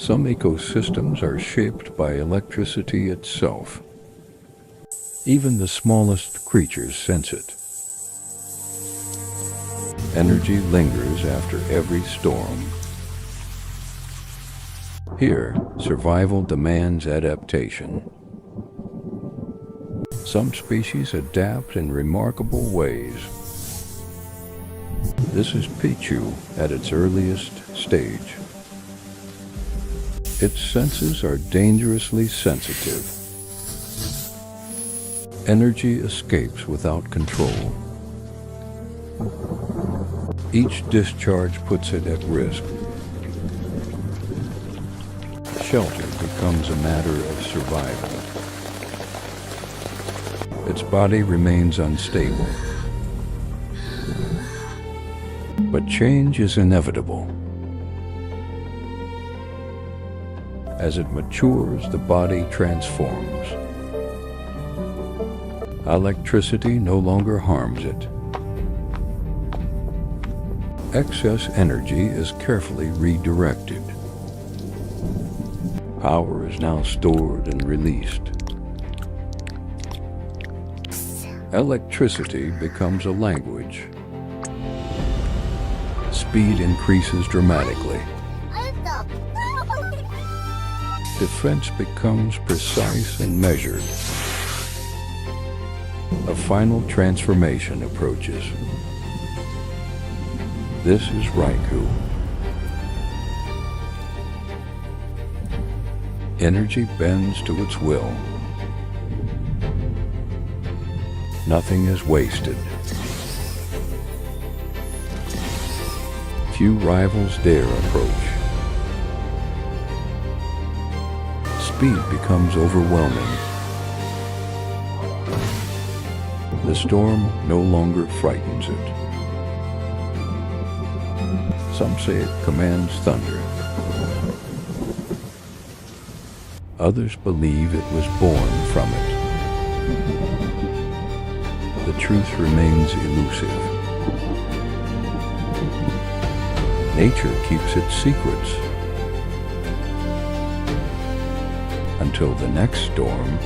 Some ecosystems are shaped by electricity itself. Even the smallest creatures sense it. Energy lingers after every storm. Here, survival demands adaptation. Some species adapt in remarkable ways. This is Pikachu at its earliest stage. Its senses are dangerously sensitive. Energy escapes without control. Each discharge puts it at risk. Shelter becomes a matter of survival. Its body remains unstable. But change is inevitable. As it matures, the body transforms. Electricity no longer harms it. Excess energy is carefully redirected. Power is now stored and released. Electricity becomes a language. Speed increases dramatically. Defense becomes precise and measured. A final transformation approaches. This is Raikou. Energy bends to its will. Nothing is wasted. Few rivals dare approach. Speed becomes overwhelming. The storm no longer frightens it. Some say it commands thunder. Others believe it was born from it. The truth remains elusive. Nature keeps its secrets. Until the next storm,